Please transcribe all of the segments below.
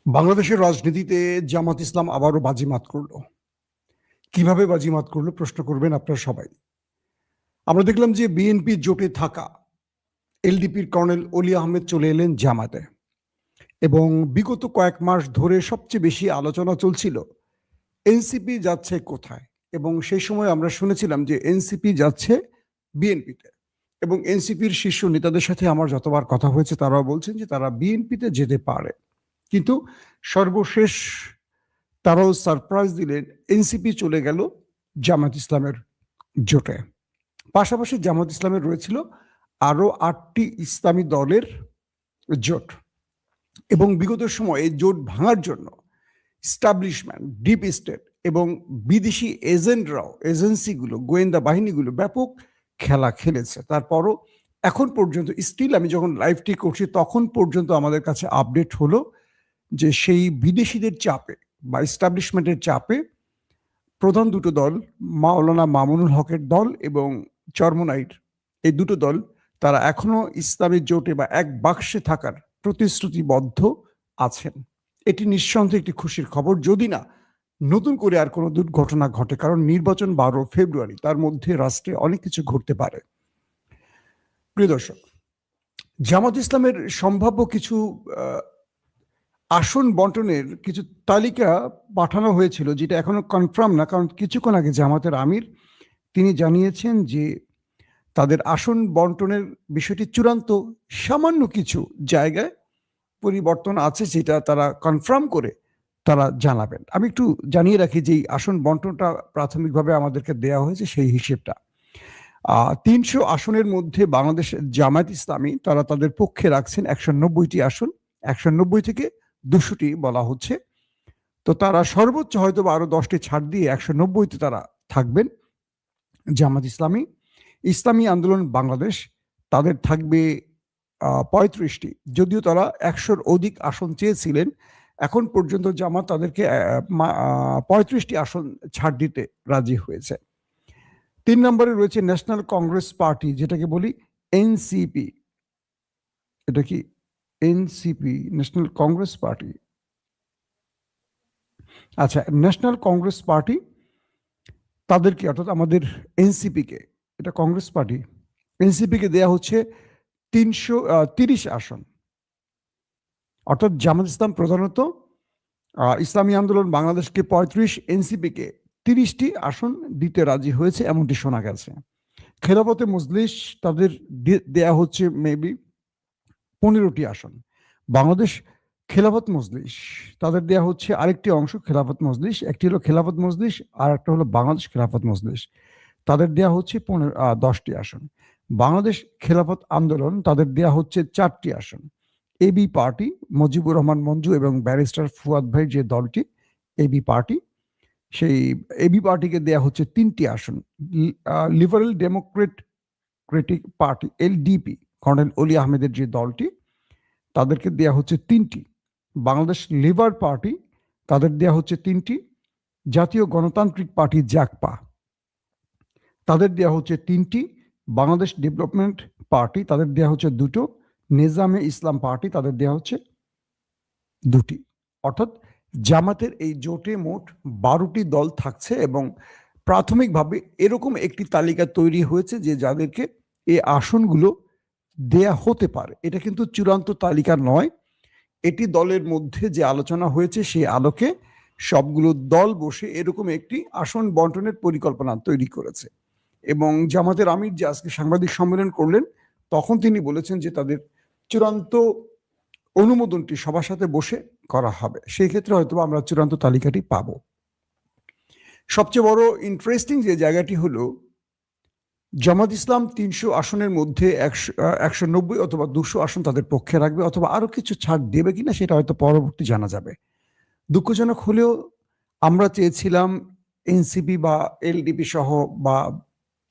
বাংলাদেশের রাজনীতিতে জামাত ইসলাম আবারও বাজিমাত করল। কিভাবে বাজিমাত করল প্রশ্ন করবেন আপনারা সবাই। আমরা দেখলাম যে বিএনপি জোটে থাকা এলডিপির কর্নেল অলি আহমেদ চলে এলেন জামাতে, এবং বিগত কয়েক মাস ধরে সবচেয়ে বেশি আলোচনা চলছিল এনসিপি যাচ্ছে কোথায়, এবং সেই সময় আমরা শুনেছিলাম যে এনসিপি যাচ্ছে বিএনপিতে, এবং এনসিপির শীর্ষ নেতাদের সাথে আমার যতবার কথা হয়েছে তারাও বলছেন যে তারা বিএনপিতে যেতে পারে। কিন্তু সর্বশেষ তারাও সারপ্রাইজ দিলেন, এনসিপি চলে গেল জামাত ইসলামের জোটে। পাশাপাশি জামাত ইসলামের রয়েছিল আরো 8টি ইসলামী দলের জোট, এবং বিগত সময়ে এই জোট ভাঙার জন্য স্টাবলিশমেন্ট, ডিপ স্টেট এবং বিদেশি এজেন্টরাও, এজেন্সিগুলো, গোয়েন্দা বাহিনীগুলো ব্যাপক খেলা খেলেছে। তারপরও এখন পর্যন্ত স্টিল আমি যখন লাইভটি করছি তখন পর্যন্ত আমাদের কাছে আপডেট হলো যে সেই বিদেশিদের চাপে বা এস্টাবলিশমেন্টের চাপে প্রধান দুটো দল, মাওলানা মামুনুল হকের দল এবং চরমোনাইট, এই দুটো দল তারা এখনো ইসলামী জোটে বা এক বাক্সে থাকার প্রতিশ্রুতিবদ্ধ আছেন। এটি নিঃসন্দেহে একটি খুশির খবর, যদি না নতুন করে আর কোনো দুর্ঘটনা ঘটে, কারণ নির্বাচন 12 ফেব্রুয়ারি, তার মধ্যে রাষ্ট্রে অনেক কিছু ঘটতে পারে। প্রিয় দর্শক, জামাত ইসলামের সম্ভাব্য কিছু আসন বন্টনের কিছু তালিকা পাঠানো হয়েছিল, যেটা এখনো কনফার্ম না, কারণ কিছুক্ষণ আগে জামাতের আমির তিনি জানিয়েছেন যে তাদের আসন বন্টনের বিষয়টি চূড়ান্ত, সামান্য কিছু জায়গায় পরিবর্তন আছে, যেটা তারা কনফার্ম করে তারা জানাবেন। আমি একটু জানিয়ে রাখি যে আসন বন্টনটা প্রাথমিকভাবে আমাদেরকে দেয়া হয়েছে সেই হিসেবটা। 300 আসনের মধ্যে বাংলাদেশ জামায়াত ইসলামী তারা তাদের পক্ষে রাখছেন 190টি আসন। 190 থেকে 200টি বলা হচ্ছে, তো তারা সর্বোচ্চ হয়তো আরো 10টি ছাড় দিয়ে 190তে তারা থাকবেন। জামাত ইসলামী, ইসলামী আন্দোলন বাংলাদেশ, তাদের থাকবে 35টি, যদিও তারা 100-র অধিক আসন চেয়েছিলেন। এখন পর্যন্ত জামাত তাদেরকে 35টি আসন ছাড় দিতে রাজি হয়েছে। 3 নম্বরে রয়েছে ন্যাশনাল কংগ্রেস পার্টি, যেটাকে বলি এনসিপি। এটা কি এনসিপি, ন্যাশনাল কংগ্রেস পার্টি? আচ্ছা, ন্যাশনাল কংগ্রেস পার্টি তাদেরকে, অর্থাৎ আমাদের এনসিপিকে, এটা কংগ্রেস পার্টি, এনসিপিকে দেয়া হচ্ছে 330 আসন। অর্থাৎ জামাত ইসলাম প্রধানত ইসলামী আন্দোলন বাংলাদেশকে 35, এনসিপিকে 30টি আসন দিতে রাজি হয়েছে, এমনটি শোনা গেছে। খেলাফতে মজলিস তাদের দেয়া হচ্ছে মেবি 15টি আসন। বাংলাদেশ খেলাফত মজলিস তাদের দেয়া হচ্ছে আরেকটি অংশ, খেলাফত মজলিস, একটি হলো খেলাফত মজলিস আর একটা হলো বাংলাদেশ খেলাফত মজলিস, তাদের দেয়া হচ্ছে 10টি আসন। বাংলাদেশ খেলাফত আন্দোলন তাদের দেয়া হচ্ছে 4টি আসন। এবি পার্টি, মুজিবুর রহমান মঞ্জু এবং ব্যারিস্টার ফুয়াদ ভাই যে দলটি এবি পার্টি, সেই এবি পার্টিকে দেয়া হচ্ছে 3টি আসন। Liberal Democratic party LDP, colonel অলি আহমেদের যে দলটি, তাদেরকে দেয়া হচ্ছে 3টি। বাংলাদেশ লিবার পার্টি, তাদের দেয়া হচ্ছে 3টি। জাতীয় গণতান্ত্রিক পার্টি জাকপা, তাদের দেয়া হচ্ছে 3টি। বাংলাদেশ ডেভেলপমেন্ট পার্টি, তাদের দেয়া হচ্ছে 2টো। নিজামে ইসলাম পার্টি, তাদের দেয়া হচ্ছে 2টি। অর্থাৎ জামাতের এই জোটে মোট 12টি দল থাকছে, এবং প্রাথমিকভাবে এরকম একটি তালিকা তৈরি হয়েছে যে যাদেরকে এই আসনগুলো দেয়া হতে পারে। এটা কিন্তু চূড়ান্ত তালিকা নয়, এটি দলের মধ্যে যে আলোচনা হয়েছে সেই আলোকে সবগুলো দল বসে এরকম একটি আসন বন্টনের পরিকল্পনা তৈরি করেছে। এবং জামাতের আমির যে আজকে সাংবাদিক সম্মেলন করলেন, তখন তিনি বলেছেন যে তাদের চূড়ান্ত অনুমোদনটি সবার সাথে বসে করা হবে, সেই ক্ষেত্রে হয়তো আমরা চূড়ান্ত তালিকাটি পাবো। সবচেয়ে বড় ইন্টারেস্টিং যে জায়গাটি হলো, জামাত ইসলাম 300 আসনের মধ্যে 190 অথবা 200 আসন তাদের পক্ষে রাখবে, অথবা আরো কিছু ছাড় দেবে কিনা সেটা হয়তো পরবর্তী জানা যাবে। দুঃখজনক হলেও আমরা চেয়েছিলাম এনসিপি বা এলডিপি সহ বা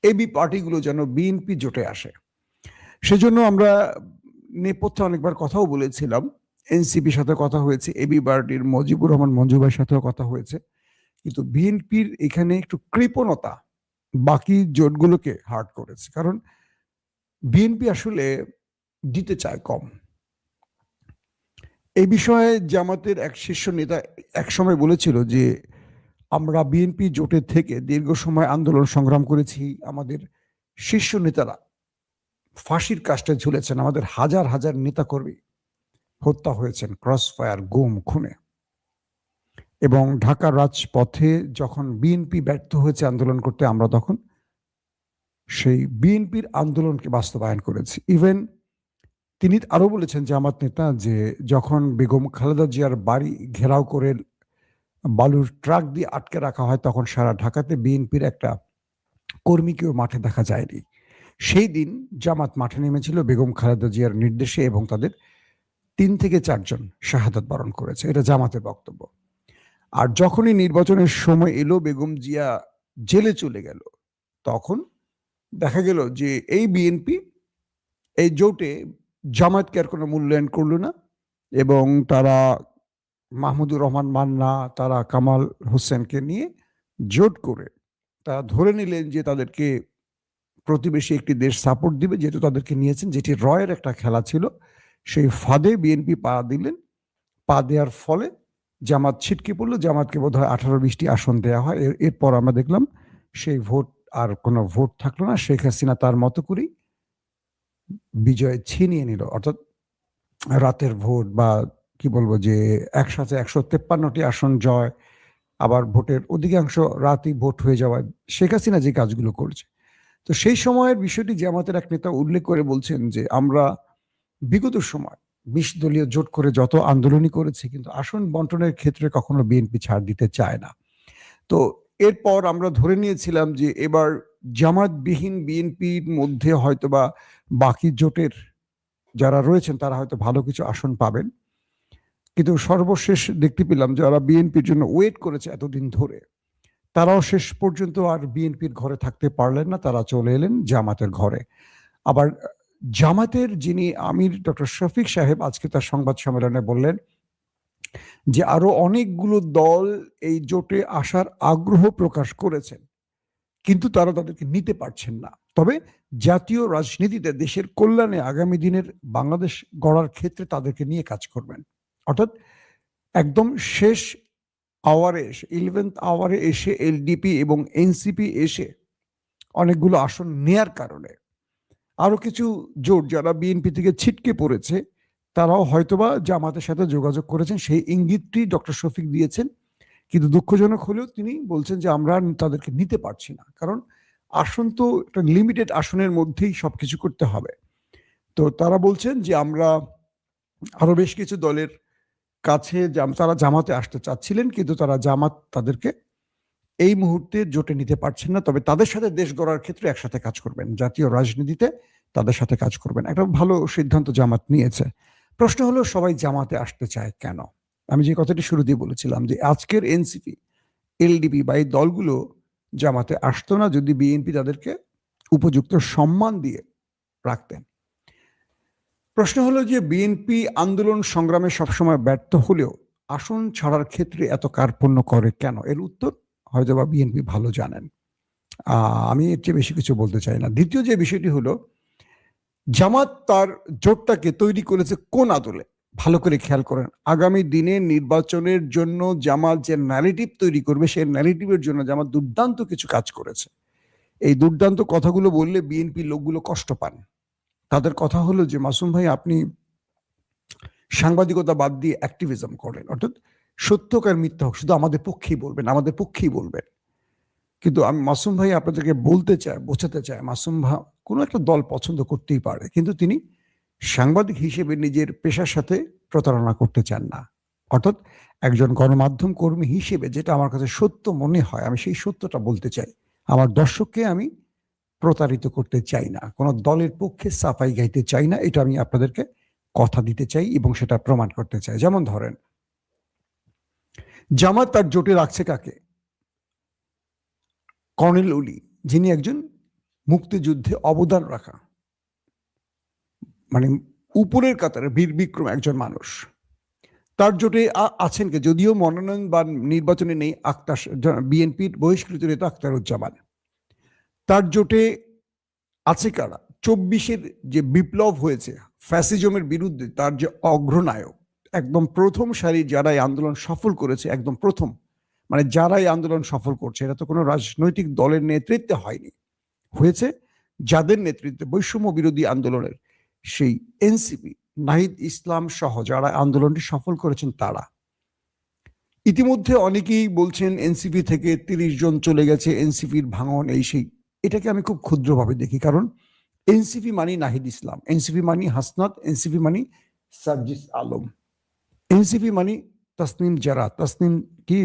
এবি পার্টিগুলো যেন বিএনপি জোটে আসে। সেজন্য আমরা নেপথ্যে অনেকবার কথাও বলেছিলাম, এনসিপির সাথে কথা হয়েছে, এবি পার্টির মুজিবুর রহমান মঞ্জু ভাইয়ের সাথেও কথা হয়েছে, কিন্তু বিএনপির এখানে একটু কৃপণতা বাকি জোটগুলোকে হার্ট করেছে, কারণ বিএনপি আসলে দিতে চায় কম। এই বিষয়ে জামাতের এক শীর্ষ নেতা একসময় বলেছিল যে আমরা বিএনপি জোটের থেকে দীর্ঘ সময় আন্দোলন সংগ্রাম করেছি, আমাদের শীর্ষ নেতারা ফাঁসির কাস্টে ঝুলেছেন, আমাদের হাজার হাজার নেতাকর্মী হত্যা হয়েছেন ক্রস ফায়ার, গুম, খুনে। এবং ঢাকার রাজপথে যখন বিএনপি ব্যর্থ হয়েছে আন্দোলন করতে, আমরা তখন সেই বিএনপির আন্দোলনকে বাস্তবায়ন করেছি। ইভেন তিনি আরো বলেছেন জামাত নেতা যে যখন বেগম খালেদা জিয়ার বাড়ি ঘেরাও করে বালুর ট্রাক দিয়ে আটকে রাখা হয়, তখন সারা ঢাকাতে বিএনপির একটা কর্মীকেও মাঠে দেখা যায়নি। সেই দিন জামাত মাঠে নেমেছিল বেগম খালেদা জিয়ার নির্দেশে এবং তাদের 3 থেকে 4 জন শাহাদাত বরণ করেছে। এটা জামাতের বক্তব্য। আর যখনই নির্বাচনের সময় এলো, বেগম জিয়া জেলে চলে গেল, তখন দেখা গেল যে এই বিএনপি এই জোটে জামাতকে আর কোনো মূল্যায়ন করলো না এবং তারা মাহমুদুর রহমান মান্না, তারা কামাল হোসেনকে নিয়ে জোট করে তারা ধরে নিলেন যে তাদেরকে প্রতিবেশী একটি দেশ সাপোর্ট দিবে, যেহেতু তাদেরকে নিয়েছেন, যেটি রয়ের একটা খেলা ছিল। সেই ফাঁদে বিএনপি পা দিলেন। পা দেওয়ার ফলে জামাত ছিটকে পড়লো। জামাতকে বোধ হয় 18-20টি আসন দেওয়া হয়। এরপর আমরা দেখলাম সেই ভোট আর কোনো ভোট থাকলো না। শেখ হাসিনা তার মতো করেই বিজয় ছিনিয়ে নিল। অর্থাৎ রাতের ভোট বা কি বলবো যে একসাথে 153টি আসন জয়, আবার ভোটের অধিকাংশ রাতই ভোট হয়ে যাওয়ায় শেখ হাসিনা যে কাজগুলো করছে। তো সেই সময়ের বিষয়টি জামাতের এক নেতা উল্লেখ করে বলছেন যে আমরা বিগত সময় 20 দলীয় জোট করে যত আন্দোলনই করেছি, কিন্তু আসন বন্টনের ক্ষেত্রে কখনো বিএনপি ছাড় দিতে চায় না। তো এরপর আমরা ধরে নিয়েছিলাম যে এবার জামাতবিহীন বিএনপির মধ্যে হয়তোবা বাকি জোটের যারা রয়েছেন তারা হয়তো ভালো কিছু আসন পাবেন। কিন্তু সর্বশেষ দেখতে পেলাম যারা বিএনপির জন্য ওয়েট করেছে এতদিন ধরে, তারাও শেষ পর্যন্ত আর বিএনপির ঘরে থাকতে পারলেন না, তারা চলে এলেন জামাতের ঘরে। আবার জামাতের যিনি আমির ডক্টর শফিক সাহেব আজকে তার সংবাদ সম্মেলনে বললেন যে আরো অনেকগুলো দল এই জোটে আসার আগ্রহ প্রকাশ করেছেন, কিন্তু তারা তাদেরকে নিতে পারছেন না। তবে জাতীয় রাজনীতিতে দেশের কল্যাণে আগামী দিনের বাংলাদেশ গড়ার ক্ষেত্রে তাদেরকে নিয়ে কাজ করবেন। অর্থাৎ একদম শেষ আওয়ারে এসে, 11th আওয়ারে এসে এলডিপি এবং এনসিপি এসে অনেকগুলো আসন নেয়ার কারণে আরো কিছু জোট যারা বিএনপি থেকে ছিটকে পড়েছে তারাও হয়তোবা জামাতের সাথে যোগাযোগ করেছেন, সেই ইঙ্গিতটি ডক্টর শফিক দিয়েছেন। কিন্তু দুঃখজনক হলেও তিনি বলছেন যে আমরা তাদেরকে নিতে পারছি না, কারণ আসন তো একটা লিমিটেড আসনের মধ্যেই সবকিছু করতে হবে। তো তারা বলছেন যে আমরা আরো বেশ কিছু দলের কাছে তারা জামাতে আসতে চাচ্ছিলেন, কিন্তু তারা জামাত তাদেরকে এই মুহূর্তে জোটে নিতে পারছেন না। তবে তাদের সাথে দেশ গড়ার ক্ষেত্রে একসাথে কাজ করবেন, জাতীয় রাজনীতিতে তাদের সাথে কাজ করবেন। একটা ভালো সিদ্ধান্ত জামাত নিয়েছে। প্রশ্ন হলো সবাই জামাতে আসতে চায় কেন? আমি যে কথাটি শুরু দিয়ে বলেছিলাম যে আজকের এনসিপি, এলডিপি বা এই দলগুলো জামাতে আসতো না যদি বিএনপি তাদেরকে উপযুক্ত সম্মান দিয়ে রাখতেন। প্রশ্ন হলো যে বিএনপি আন্দোলন সংগ্রামে সবসময় ব্যর্থ হলেও আসন ছাড়ার ক্ষেত্রে এত কার্পণ্য করে কেন? এর উত্তর হয়তো বা বিএনপি ভালো জানেন। আমি এর চেয়ে বেশি কিছু বলতে চাই না। দ্বিতীয় যে বিষয়টি হলো, জামাত তার জোটটাকে তৈরি করেছে কোন আদলে? ভালো করে খেয়াল করেন। আগামী দিনে নির্বাচনের জন্য জামাত যে ন্যারেটিভ তৈরি করবে, সেই ন্যারেটিভের জন্য জামাত দুর্দান্ত কিছু কাজ করেছে। এই দুর্দান্ত কথাগুলো বললে বিএনপি লোকগুলো কষ্ট পান। তাদের কথা হলো যে মাসুম ভাই, আপনি সাংবাদিকতা বাদ দিয়ে অ্যাক্টিভিজম করেন, অর্থাৎ সত্যকার মিথ্যা হোক শুধু আমাদের পক্ষেই বলবেন, আমাদের পক্ষেই বলবেন। কিন্তু আমি মাসুম ভাই আপনাদেরকে বলতে চাই, বোঝাতে চাই, মাসুম ভাই কোনো একটা দল পছন্দ করতেই পারে, কিন্তু তিনি সাংবাদিক হিসেবে নিজের পেশার সাথে প্রতারণা করতে চান না। অর্থাৎ একজন গণমাধ্যম কর্মী হিসেবে যেটা আমার কাছে সত্য মনে হয়, আমি সেই সত্যটা বলতে চাই। আমার দর্শককে আমি প্রতারিত করতে চাই না, কোনো দলের পক্ষে সাফাই গাইতে চাই না। এটা আমি আপনাদেরকে কথা দিতে চাই এবং সেটা প্রমাণ করতে চাই। যেমন ধরেন, জামাত তার জোটে রাখছে কাকে? কর্নেল ওলি, যিনি একজন মুক্তিযুদ্ধে অবদান রাখা, মানে উপরের কাতারে বীর বিক্রম একজন মানুষ। তার জোটে আছেন কে? যদিও মনোনয়ন বা নির্বাচনে নেই আক্তার, বিএনপির বহিষ্কৃত নেতা আখতারুজ্জামান। তার জোটে আছে কারা? 24-এর যে বিপ্লব হয়েছে ফ্যাসিজমের বিরুদ্ধে, তার যে অগ্রনায়ক একদম প্রথম সারির যারা এই আন্দোলন সফল করেছে, একদম প্রথম, মানে যারা এই আন্দোলন সফল করছে, এটা তো কোনো রাজনৈতিক দলের নেতৃত্বে হয়নি, হয়েছে যাদের নেতৃত্বে বৈষম্য বিরোধী আন্দোলনের সেই এনসিপি, নাহিদ ইসলাম সহ যারা আন্দোলনটি সফল করেছেন তারা। ইতিমধ্যে অনেকেই বলছেন এনসিপি থেকে 30 জন চলে গেছে, এনসিপির ভাঙন এই সেই। এটাকে আমি খুব ক্ষুদ্রভাবে দেখি, কারণ এনসিপি মানি নাহিদ ইসলাম, এনসিপি মানি হাসনাত, এনসিপি মানি সার্জিস আলম, এনসিপি মানি তাসনিম জারা, তাসনিম কি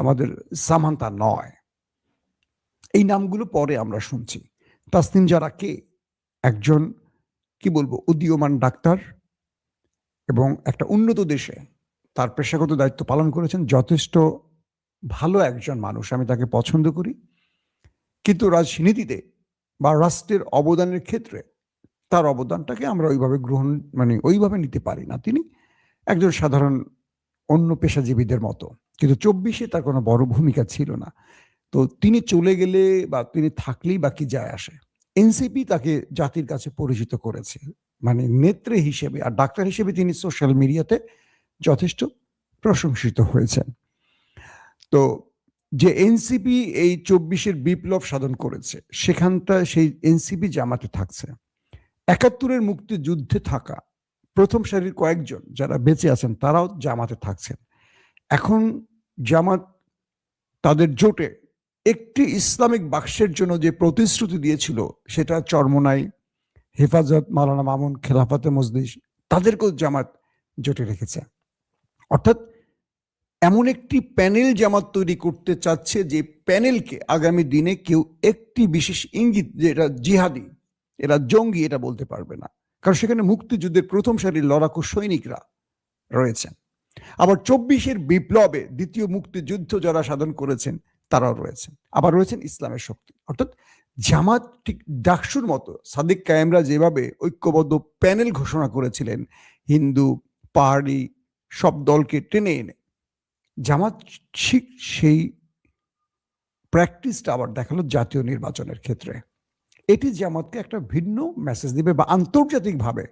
আমাদের সামান্তা নয়। এই নামগুলো পরে আমরা শুনছি। তাসনিম জারা কে? একজন কি বলবো উদীয়মান ডাক্তার এবং একটা উন্নত দেশে তার পেশাগত দায়িত্ব পালন করেছেন, যথেষ্ট ভালো একজন মানুষ, আমি তাকে পছন্দ করি। কিন্তু রাজনীতিতে বা রাষ্ট্রের অবদানের ক্ষেত্রে তার অবদানটাকে আমরা ওইভাবে গ্রহণ মানে ওইভাবে নিতে পারি না। তিনি একজন সাধারণ অন্য পেশাজীবীদের মতো, কিন্তু 24-এ তার কোনো বড় ভূমিকা ছিল না। তো তিনি চলে গেলে বা তিনি থাকলেই বা কি যায় আসে। এনসিপি তাকে জাতির কাছে পরিচিত করেছে, মানে নেত্রী হিসেবে, আর ডাক্তার হিসেবে তিনি সোশ্যাল মিডিয়াতে যথেষ্ট প্রশংসিত হয়েছেন। তো যে এনসিপি এই 24-এর বিপ্লব সাধন করেছে, সেখানটা সেই এনসিপি জামাতে থাকছে। 71-এর মুক্তিযুদ্ধে থাকা প্রথম সারির কয়েকজন যারা বেঁচে আছেন তারাও জামাতে থাকছেন। এখন জামাত তাদের জোটে একটি ইসলামিক বাক্সের জন্য যে প্রতিশ্রুতি দিয়েছিল, সেটা চরমোনাই, হেফাজত, মাওলানা মামুন, খেলাফতে মজলিস, তাদেরকেও জামাত জোটে রেখেছে। অর্থাৎ এমন একটি প্যানেল জামাত তৈরি করতে চাচ্ছে যে প্যানেলকে আগামী দিনে কেউ একটি বিশেষ ইঙ্গিত যে এরা জিহাদি, এরা জঙ্গি, এটা বলতে পারবে না, কারণ সেখানে মুক্তিযুদ্ধের প্রথম সারির লড়াকু সৈনিকরা রয়েছেন। আবার 24-এর বিপ্লবে দ্বিতীয় মুক্তিযুদ্ধ যারা সাধন করেছেন তারাও রয়েছেন, আবার রয়েছেন ইসলামের শক্তি। অর্থাৎ জামাত ঠিক ডাকসুর মতো সাদিক কায়েমরা যেভাবে ঐক্যবদ্ধ প্যানেল ঘোষণা করেছিলেন হিন্দু, পাহাড়ি সব দলকে টেনে এনে, জামাত ঠিক সেই প্র্যাকটিসটা আবার দেখালো জাতীয় নির্বাচনের ক্ষেত্রে। এটি জামাতকে একটা ভিন্ন মেসেজ দিবে, বা আন্তর্জাতিকভাবে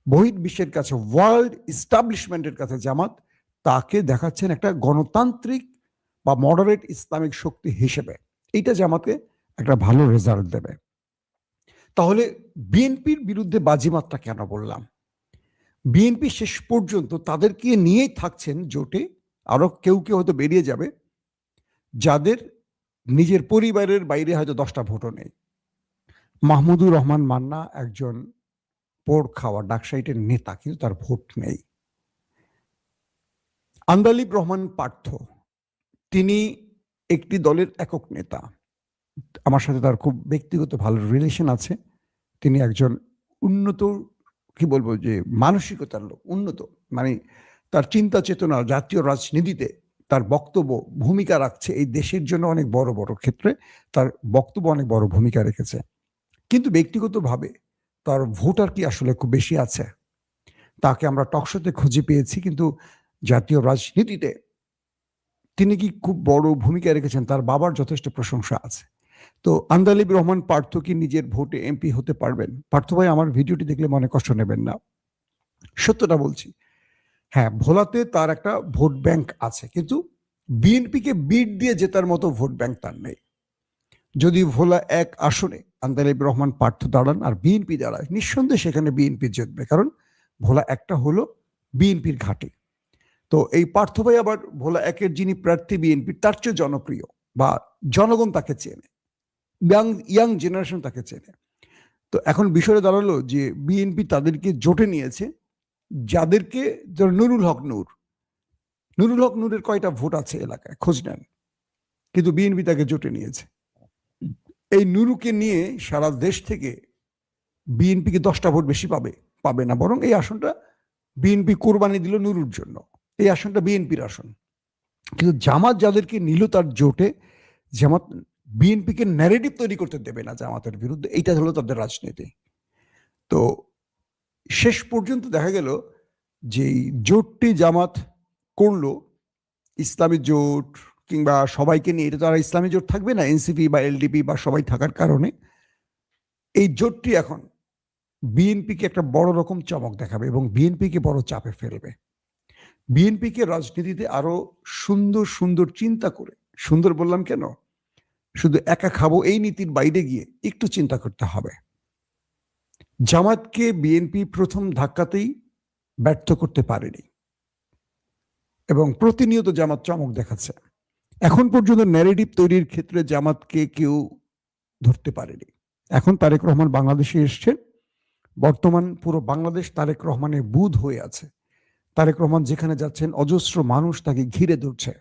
বহির্বিশ্বের কাছে, ওয়ার্ল্ড ইস্টাবলিশমেন্টের কাছে জামাত তাকে দেখাচ্ছেন একটা গণতান্ত্রিক বা মডারেট ইসলামিক শক্তি হিসেবে। এইটা জামাতকে একটা ভালো রেজাল্ট দেবে। তাহলে বিএনপির বিরুদ্ধে বাজিমাতটা কেন বললাম? বিএনপি শেষ পর্যন্ত তাদেরকে নিয়েই থাকছেন জোটে, আরো কেউ কেউ হয়তো বেরিয়ে যাবে, যাদের নিজের পরিবারের বাইরে হয়তো 10টা ভোটও নেই। মাহমুদুর রহমান মান্না একজন পোড় খাওয়া ডাকসাইটের নেতা, কিন্তু তার ভোট নেই। আন্দালিব রহমান পার্থ, তিনি একটি দলের একক নেতা, আমার সাথে তার খুব ব্যক্তিগত ভালো রিলেশন আছে। তিনি একজন উন্নত, কি বলবো যে মানসিকতার লোক, উন্নত, মানে তার চিন্তা চেতনা জাতীয় রাজনীতিতে তার বক্তব্য ভূমিকা রাখছে, এই দেশের জন্য অনেক বড় বড় ক্ষেত্রে তার বক্তব্য অনেক বড় ভূমিকা রেখেছে। কিন্তু ব্যক্তিগতভাবে তার ভোটার কি আসলে খুব বেশি আছে? তাকে আমরা টকশোতে খুঁজে পেয়েছি, কিন্তু জাতীয় রাজনীতিতে তিনি কি খুব বড় ভূমিকা রেখেছেন, তার বাবার যথেষ্ট প্রশংসা আছে। তো আন্দালিব রহমান পার্থ কি নিজের ভোটে এমপি হতে পারবেন? পার্থ ভাই, আমার ভিডিওটি দেখলে মনে কষ্ট নেবেন না, সত্যটা বলছি। হ্যাঁ, ভোলাতে তার একটা ভোট ব্যাংক আছে, কিন্তু বিএনপিকে বিট দিয়ে জেতার মতো ভোট ব্যাংক তার নেই। যদি ভোলা 1 আসনে আন্দালিব রহমান পার্থ দাঁড়ান আর বিএনপি দাঁড়ায়, নিঃসন্দেহে সেখানে বিএনপি জিতবে, কারণ ভোলা 1টা হলো বিএনপির ঘাঁটি। তো এই পার্থ ভাই আবার ভোলা 1-এর যিনি প্রার্থী বিএনপির, তার চেয়ে জনপ্রিয়, বা জনগণ তাকে চেনে, ইয়াং জেনারেশন তাকে চেনে। তো এখন বিষয়টা দাঁড়ালো যে বিএনপি তাদেরকে জোটে নিয়েছে, যাদেরকে নুরুল হক নূরের কয়টা ভোট আছে এলাকায় খোঁজ নেন, কিন্তু বিএনপি তাকে জোটে নিয়েছে। এই নুরুকে নিয়ে সারা দেশ থেকে বিএনপিকে 10টা ভোট বেশি পাবে না, বরং এই আসনটা বিএনপি কোরবানি দিল নুরুর জন্য, এই আসনটা বিএনপির আসন। কিন্তু জামাত যাদেরকে নিল তার জোটে, জামাত বিএনপিকে ন্যারেটিভ তৈরি করতে দেবে না জামাতের বিরুদ্ধে, এইটা হলো তাদের রাজনীতি। তো শেষ পর্যন্ত দেখা গেল যে জোটটি জামাত করলো, ইসলামী জোট কিংবা সবাইকে নিয়ে, এটা তো আর ইসলামী জোট থাকবে না, এনসিপি বা এলডিপি বা সবাই থাকার কারণে এই জোটটি এখন বিএনপিকে একটা বড় রকম চমক দেখাবে এবং বিএনপিকে বড় চাপে ফেলবে। বিএনপিকে রাজনীতিতে আরো সুন্দর সুন্দর চিন্তা করে, সুন্দর বললাম কেন, শুধু একা খাবো এই নীতির বাইরে গিয়ে একটু চিন্তা করতে হবে। জামাতকে বিএনপি প্রথম ধাক্কাতেই ব্যর্থ করতে পারেনি এবং প্রতিনিয়ত জামাত চমক দেখাচ্ছে। এখন পর্যন্ত ন্যারেটিভ তৈরির ক্ষেত্রে জামাতকে কেউ ধরতে পারেনি। এখন তারেক রহমান বাংলাদেশে এসছেন, বর্তমান পুরো বাংলাদেশ তারেক রহমানের বুঁদ হয়ে আছে। তারেক রহমান যেখানে যাচ্ছেন অজস্র মানুষ তাকে ঘিরে ধরছে।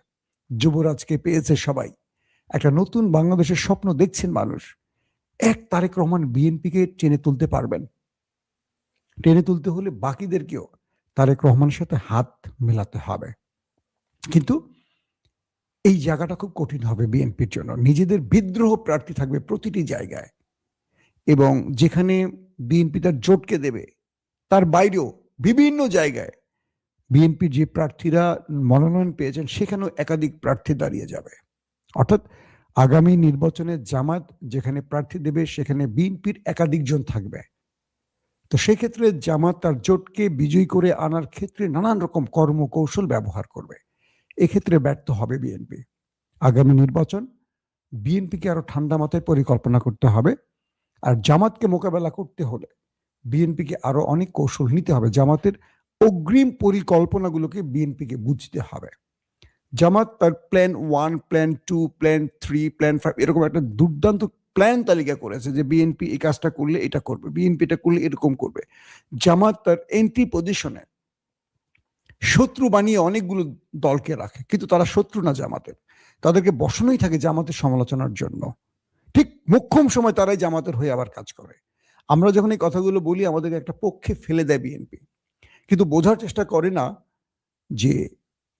যুবরাজকে পেয়েছে সবাই, একটা নতুন বাংলাদেশের স্বপ্ন দেখছেন মানুষ। এক তারেক রহমান বিএনপিকে টেনে তুলতে পারবেন। টেনে তুলতে হলে বাকিদেরকেও তারেক রহমানের সাথে হাত মেলাতে হবে। কিন্তু এই জায়গাটা খুব কঠিন হবে বিএনপির জন্য। নিজেদের বিদ্রোহ প্রার্থী থাকবে প্রতিটি জায়গায় এবং যেখানে বিএনপি তার জোটকে দেবে তার বাইরেও বিভিন্ন জায়গায় বিএনপির যে প্রার্থীরা মনোনয়ন পেয়েছেন সেখানেও একাধিক প্রার্থী দাঁড়িয়ে যাবে। অর্থাৎ আগামী নির্বাচনে জামাত যেখানে প্রার্থী দেবে সেখানে বিএনপির একাধিক জন থাকবে। তো সেক্ষেত্রে জামাত তার জোটকে বিজয়ী করে আনার ক্ষেত্রে নানান রকম কর্মকৌশল ব্যবহার করবে। এক্ষেত্রে ব্যর্থ হবে বিএনপি। আগামী নির্বাচন বিএনপিকে আরো ঠান্ডা মাথায় পরিকল্পনা করতে হবে। আর জামাতকে মোকাবেলা করতে হলে বিএনপিকে আরো অনেক কৌশল নিতে হবে। জামাতের অগ্রিম পরিকল্পনাগুলোকে বিএনপিকে বুঝতে হবে। জামাত তার প্ল্যান 1, প্ল্যান 2, প্ল্যান 3, প্ল্যান 5 এরকম একটা দুর্দান্ত প্ল্যান তালিকা করেছে যে বিএনপি এই কাজটা করলে এটা করবে, বিএনপি এটা করলে এরকম করবে। জামাত তার এন্ট্রি পজিশনে শত্রু বানিয়ে অনেকগুলো দলকে রাখে, কিন্তু তারা শত্রু না জামাতের, তাদেরকে বসানোই থাকে জামাতের সমালোচনার জন্য। ঠিক মোক্ষম সময় তারাই জামাতের হয়ে আবার কাজ করে। আমরা যখন এই কথাগুলো বলি আমাদেরকে একটা পক্ষে ফেলে দেয় বিএনপি, কিন্তু বোঝার চেষ্টা করে না যে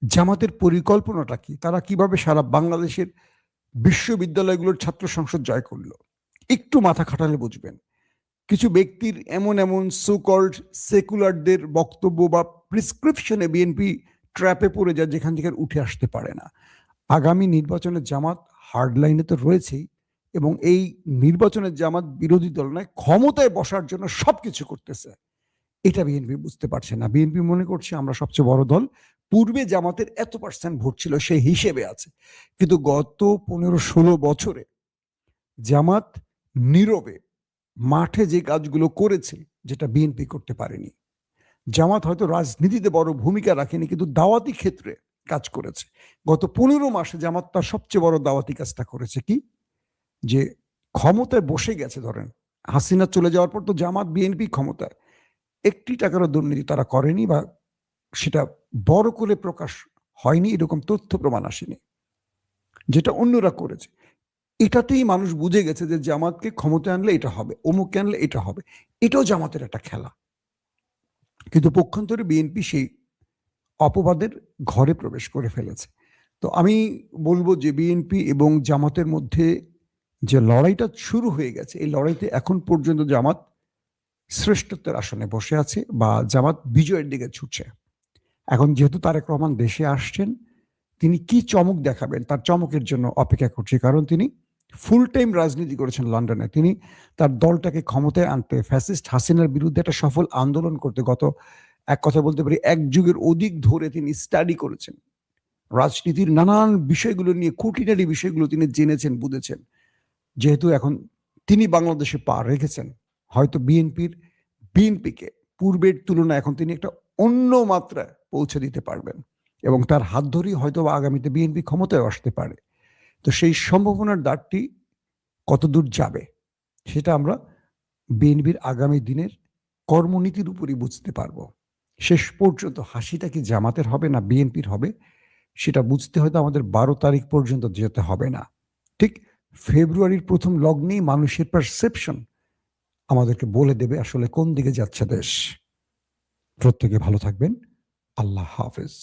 জামাতের পরিকল্পনাটা কি, তারা কিভাবে সারা বাংলাদেশের বিশ্ববিদ্যালয়গুলোর ছাত্র সংসদ জয় করলো। একটু মাথা খাটালে বুঝবেন। কিছু ব্যক্তির এমন এমন সোকল্ড সেকুলারদের বক্তব্য বা প্রিসক্রিপশনে বিএনপি ট্র্যাপে পড়ে যায় যেখান থেকে উঠে আসতে পারে না। আগামী নির্বাচনে জামাত হার্ড লাইনে তো রয়েছেই এবং এই নির্বাচনে জামাত বিরোধী দল নয়, ক্ষমতায় বসার জন্য সবকিছু করতেছে। এটা বিএনপি বুঝতে পারছে না। বিএনপি মনে করছে আমরা সবচেয়ে বড় দল, পূর্বে জামাতের এত % ভোট ছিল সেই হিসেবে আছে, কিন্তু গত 15-16 বছরে জামাত নীরবে মাঠে যে কাজগুলো করেছে যেটা বিএনপি করতে পারেনি। জামাত হয়তো রাজনীতিতে বড় ভূমিকা রাখেনি, কিন্তু দাওয়াতি ক্ষেত্রে কাজ করেছে। গত 15 মাসে জামাত তার সবচেয়ে বড় দাওয়াতি কাজটা করেছে কি, যে ক্ষমতায় বসে গেছে। ধরেন হাসিনা চলে যাওয়ার পর তো জামাত বিএনপি ক্ষমতায়, একটি টাকারও দুর্নীতি তারা করেনি বা সেটা বড় করে প্রকাশ হয়নি, এরকম তথ্য প্রমাণ আসেনি, যেটা অন্যরা করেছে। এটাতেই মানুষ বুঝে গেছে যে জামাতকে ক্ষমতায় আনলে এটা হবে, অমুককে আনলে এটা হবে। এটাও জামাতের একটা খেলা। কিন্তু পক্ষান্তরে বিএনপি সেই অপবাদের ঘরে প্রবেশ করে ফেলেছে। তো আমি বলবো যে বিএনপি এবং জামাতের মধ্যে যে লড়াইটা শুরু হয়ে গেছে, এই লড়াইতে এখন পর্যন্ত জামাত শ্রেষ্ঠত্বের আসনে বসে আছে বা জামাত বিজয়ের দিকে ছুটছে। এখন যেহেতু তারেক রহমান দেশে আসছেন, তিনি কি চমক দেখাবেন তার চমকের জন্য অপেক্ষা করছি। কারণ তিনি ফুল টাইম রাজনীতি করেছেন লন্ডনে। তিনি তার দলটাকে ক্ষমতায় আনতে, ফ্যাসিস্ট হাসিনার বিরুদ্ধে একটা সফল আন্দোলন করতে গত এক কথা বলতে পারি 1 যুগের অধিক ধরে তিনি স্টাডি করেছেন। রাজনীতির নানান বিষয়গুলো নিয়ে, খুঁটিনাটি বিষয়গুলো তিনি জেনেছেন, বুঝেছেন। যেহেতু এখন তিনি বাংলাদেশে পা রেখেছেন, হয়তো বিএনপিকে পূর্বের তুলনায় এখন তিনি একটা অন্য মাত্রায় পৌঁছে দিতে পারবেন এবং তার হাত ধরেই হয়তো আগামীতে বিএনপি ক্ষমতায় আসতে পারে। তো সেই সম্ভাবনার দ্বারটি কতদূর যাবে সেটা আমরা বিএনপির আগামী দিনের কর্মনীতির উপরই বুঝতে পারবো। শেষ পর্যন্ত হাসিটা কি জামাতের হবে না বিএনপির হবে, সেটা বুঝতে হয়তো আমাদের 12 তারিখ পর্যন্ত যেতে হবে না। ঠিক ফেব্রুয়ারির প্রথম লগ্নেই মানুষের পারসেপশন আমাদেরকে বলে দেবে আসলে কোন দিকে যাচ্ছে দেশ। প্রত্যেকে ভালো থাকবেন। আল্লাহ হাফেজ।